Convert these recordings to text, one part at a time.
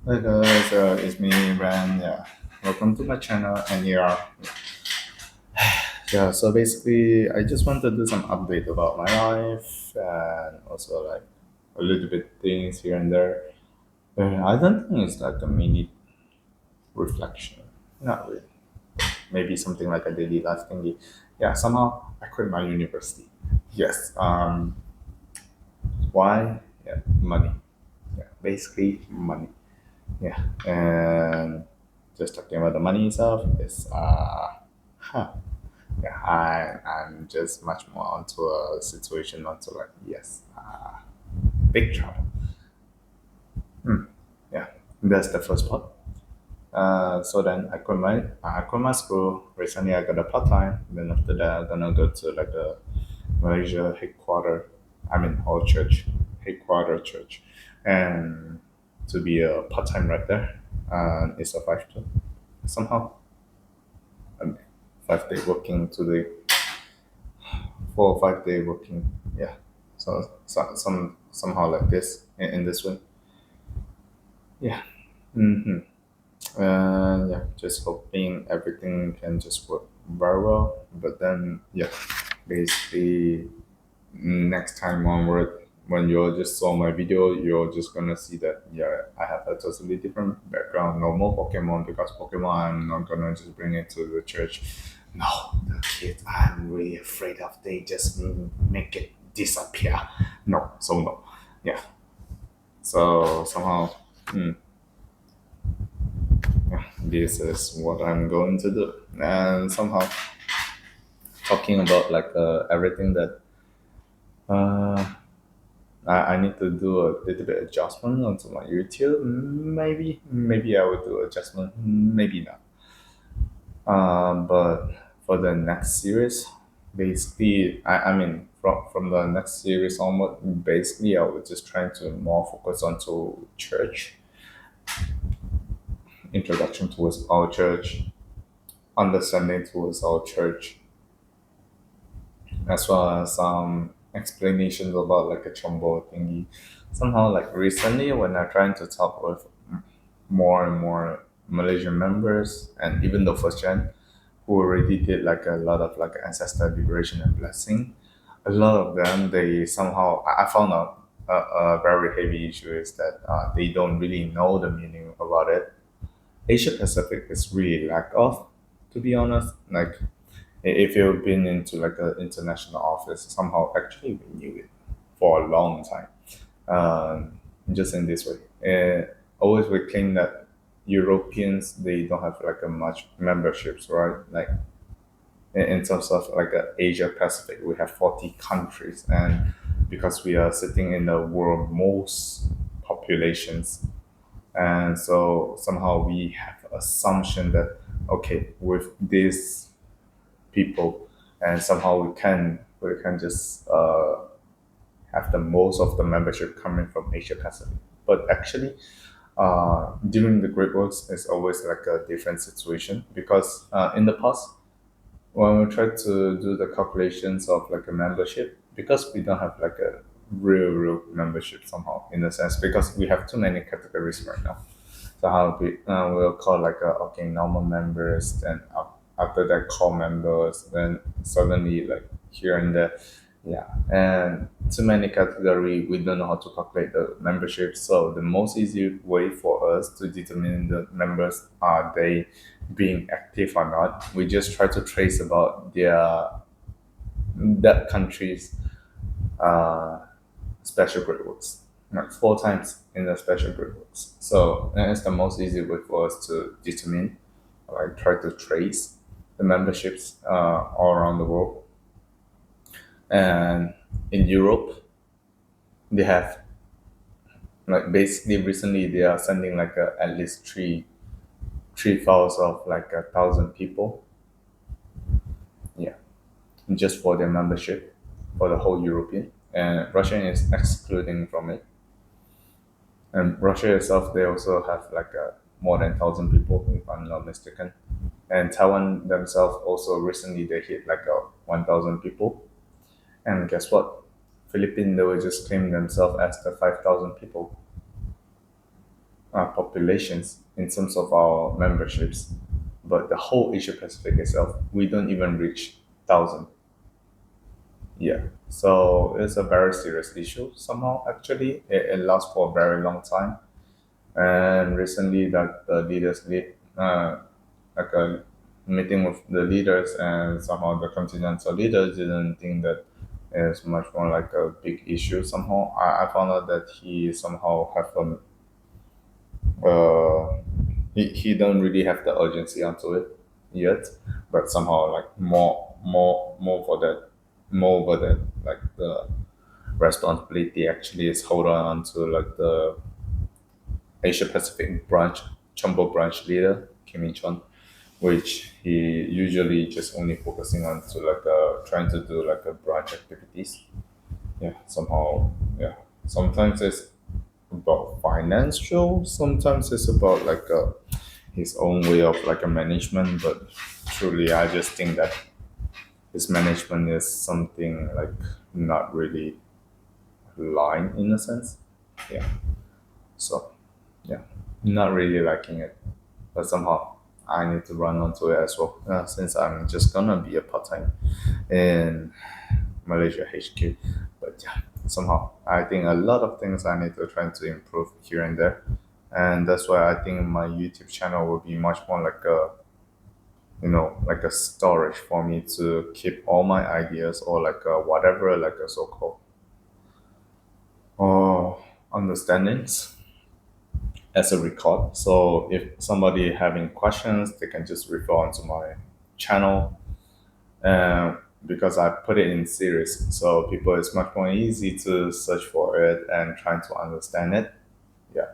Hi guys, it's me, Ran. Yeah, welcome to my channel. And so basically, I just want to do some update about my life and also like a little bit things here and there. I don't think it's like a mini reflection. Not really. Maybe something like a daily life thingy. Yeah, somehow I quit my university. Yes. Why? Yeah, money. Yeah, basically money. Yeah, and just talking about the money itself is huh. Yeah, I'm just much more onto a situation onto like yes, big trouble. Yeah, that's the first part. So then I quit my school. Recently, I got a part time. Then after that, I'm gonna go to like a Malaysia headquarter. I mean, whole church, headquarter church, and to be a part time right there. It's a 5 2 somehow. 5 day working to the 4 or 5 day working. Yeah. Somehow like this in this way. Yeah. Mm-hmm. And yeah, just hoping everything can just work very well. But then yeah, basically next time onward when you just saw my video, you're just gonna see that yeah, I have a totally different background. No more Pokemon because Pokemon I'm not gonna just bring it to the church. No, the kids I'm really afraid of. They just make it disappear. No, so no, yeah. So somehow, yeah, this is what I'm going to do, and somehow talking about like everything that uh I need to do a little bit adjustment onto my YouTube. Maybe I will do adjustment. Maybe not. But for the next series, basically, I mean, from the next series onward, basically, I was just trying to more focus onto church, introduction towards our church, understanding towards our church, as well as some explanations about like a chombo thingy. Somehow, like recently, when I'm trying to talk with more and more Malaysian members and even the first gen who already did like a lot of like ancestor liberation and blessing, a lot of them they somehow I found out a very heavy issue is that they don't really know the meaning about it. Asia Pacific is really lack of, to be honest. Like if you've been into like an international office, somehow actually we knew it for a long time. Just in this way, always we claim that Europeans they don't have like a much memberships, right? Like in terms of like Asia Pacific, we have 40 countries, and because we are sitting in the world most populations, and so somehow we have assumption that okay with these people and somehow we can just have the most of the membership coming from Asia Pacific. But actually, during the Great Works, it's always like a different situation because in the past, when we try to do the calculations of like a membership, because we don't have like a real membership somehow in a sense because we have too many categories right now. So how we'll call like okay normal members, then after that core members, then suddenly like here and there, yeah, and too many category we don't know how to calculate the membership. So the most easy way for us to determine the members are they being active or not. We just try to trace about their that country's uh, special great works, like 4 times in the special great works. So that is the most easy way for us to determine, like try to trace the memberships all around the world. And in Europe, they have like basically recently they are sending like at least three files of like 1,000 people, yeah, just for their membership for the whole European. And Russia is excluding from it. And Russia itself, they also have like more than 1,000 people, if I'm not mistaken. And Taiwan themselves also recently they hit like 1,000 people. And guess what? Philippines they will just claim themselves as the 5,000 people. populations in terms of our memberships, but the whole Asia Pacific itself, we don't even reach 1,000. Yeah, so it's a very serious issue somehow. Actually, it lasts for a very long time, and recently, that the leaders lead like a meeting with the leaders, and somehow the continental leaders didn't think that it's much more like a big issue. Somehow, I found out that he somehow have he don't really have the urgency onto it yet, but somehow like more for that, more over that, like the responsibility actually is hold on to like the Asia Pacific branch, Chumbo branch leader Kim In Chun, which he usually just only focusing on to like trying to do like a branch activities. Yeah, somehow, yeah. Sometimes it's about financial, sometimes it's about like his own way of like a management, but truly I just think that his management is something like not really line in a sense. Yeah. So yeah, not really liking it, but somehow I need to run onto it as well, since I'm just gonna be a part time in Malaysia HQ. But yeah, somehow I think a lot of things I need to try to improve here and there, and that's why I think my YouTube channel will be much more like a, like a storage for me to keep all my ideas, or like a whatever, like a so called or understandings as a record. So if somebody having questions, they can just refer onto my channel. Because I put it in series, so people it's much more easy to search for it and trying to understand it. Yeah.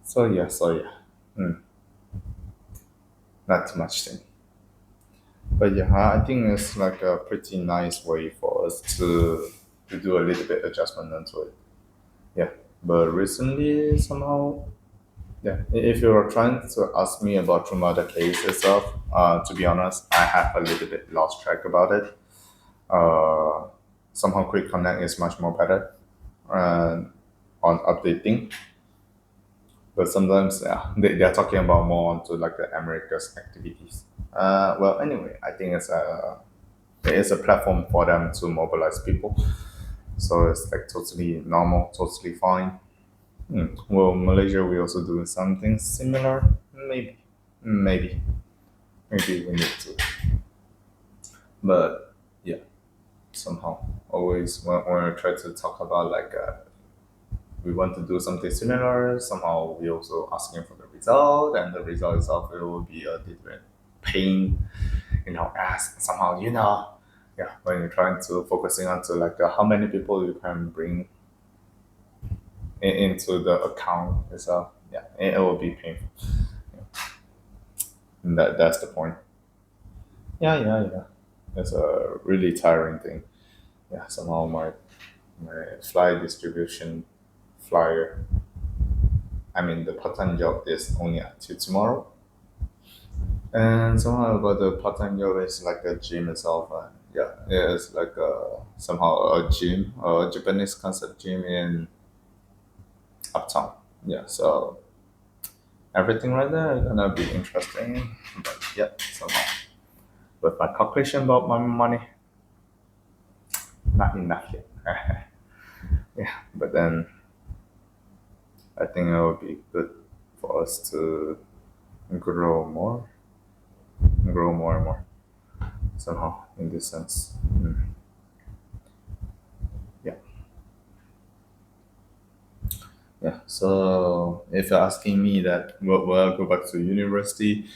So yeah. Hmm. Not too much thing. But yeah, I think it's like a pretty nice way for us to do a little bit adjustment onto it. Yeah. But recently somehow, yeah, if you're trying to ask me about Trumada case itself, to be honest, I have a little bit lost track about it. Uh, Somehow Quick Connect is much more better uh, on updating, but sometimes yeah, they're talking about more onto like the America's activities. Well, anyway, I think it is a platform for them to mobilize people, so it's like totally normal, totally fine. Well, Malaysia, we also doing something similar. Maybe, maybe, maybe we need to. But yeah, somehow always when we try to talk about like we want to do something similar, somehow we also asking for the result, and the result itself it will be a different pain, as somehow yeah, when you're trying to focusing on to like how many people you can bring into the account itself. Yeah, it will be painful. And that's the point. Yeah. It's a really tiring thing. Yeah, somehow my fly distribution flyer. I mean, the part-time job is only until tomorrow, and somehow about the part-time job is like a gym itself. Yeah, it's like somehow a gym, a Japanese concept gym in uptown. Yeah, so everything right there is gonna be interesting. But yeah, somehow. But my calculation about my money, not enough yet. Yeah, but then I think it will be good for us to grow more, grow more and more somehow in this sense. Yeah, yeah. So if you're asking me that, will I go back to university?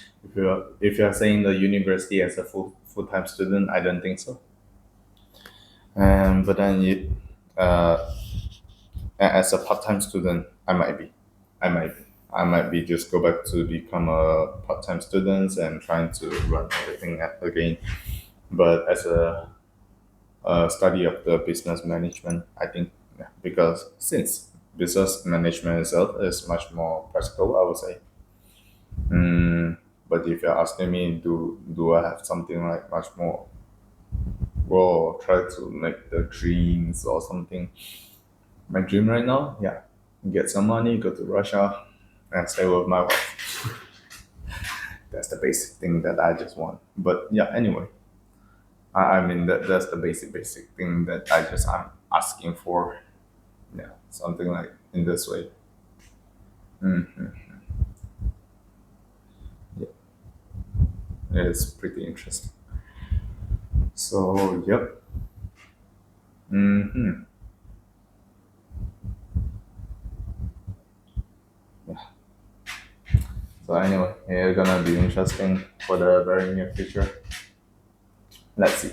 If you're saying the university as a full time student, I don't think so. But then uh, as a part-time student, I might be, I might be just go back to become a part-time student and trying to run everything again. But as a study of the business management, I think, yeah, because since business management itself is much more practical, I would say. Mm, but if you're asking me, do I have something like much more? Well, try to make the dreams or something. My dream right now, yeah. get some money, go to Russia, and stay with my wife. That's the basic thing that I just want. But yeah, anyway, I mean that's the basic thing that I'm asking for. Yeah, something like in this way. Hmm. Yeah, it's pretty interesting. So yep. Hmm. Yeah. So anyway, it's gonna be interesting for the very near future. Let's see.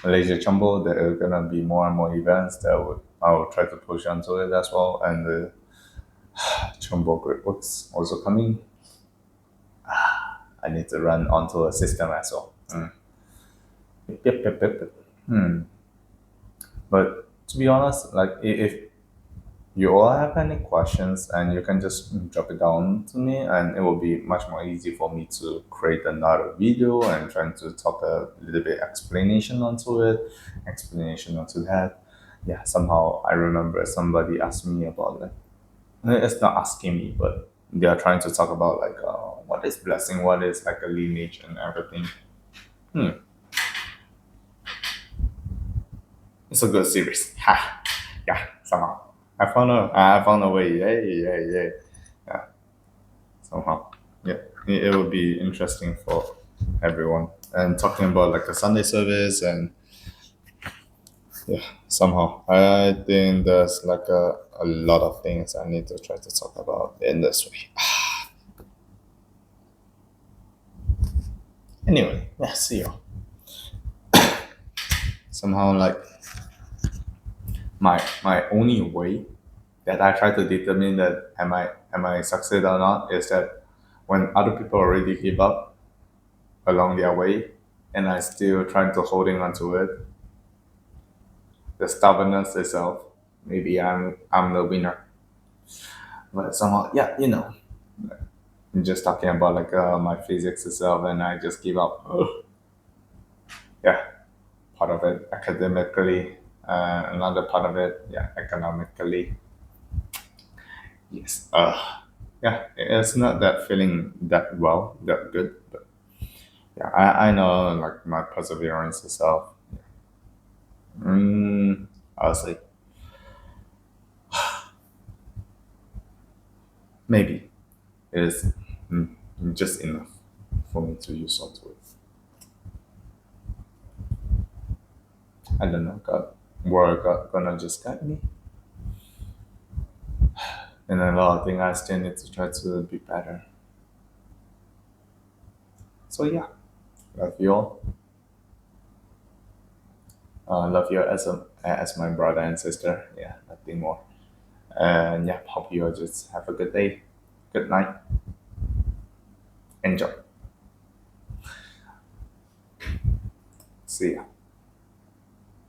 Malaysia Chumbo, there are gonna be more and more events that I will try to push onto it as well, and the Chumbo Great Works also coming. I need to run onto a system as well. Yep. Hmm. But to be honest, like if you all have any questions, and you can just drop it down to me, and it will be much more easy for me to create another video and trying to talk a little bit explanation onto that. Yeah, somehow I remember somebody asked me about like, it's not asking me, but they are trying to talk about like what is blessing, what is like a lineage and everything. Hmm, it's a good series. Ha, yeah, somehow I found a way. Yay. Yeah, somehow. Yeah, it would be interesting for everyone. And talking about like the Sunday service and yeah, somehow I think there's like a lot of things I need to try to talk about in this way. Anyway, yeah, see you. Somehow like my only way that I try to determine that am I succeed or not is that when other people already give up along their way and I still trying to holding on to it, the stubbornness itself, maybe I'm the winner. But somehow, yeah, I'm just talking about like my physics itself, and I just give up. Yeah, part of it academically, another part of it, yeah, economically. Yes. Yeah, it's not that feeling that well, that good, but yeah, I know like my perseverance itself. I was like, maybe it is mm, just enough for me to use onto it. I don't know, God, where God gonna just guide me. And a lot of things I still need to try to be better. So yeah, love you all. Love you as my brother and sister. Yeah, nothing more. And yeah, hope you all just have a good day, good night, enjoy. See ya.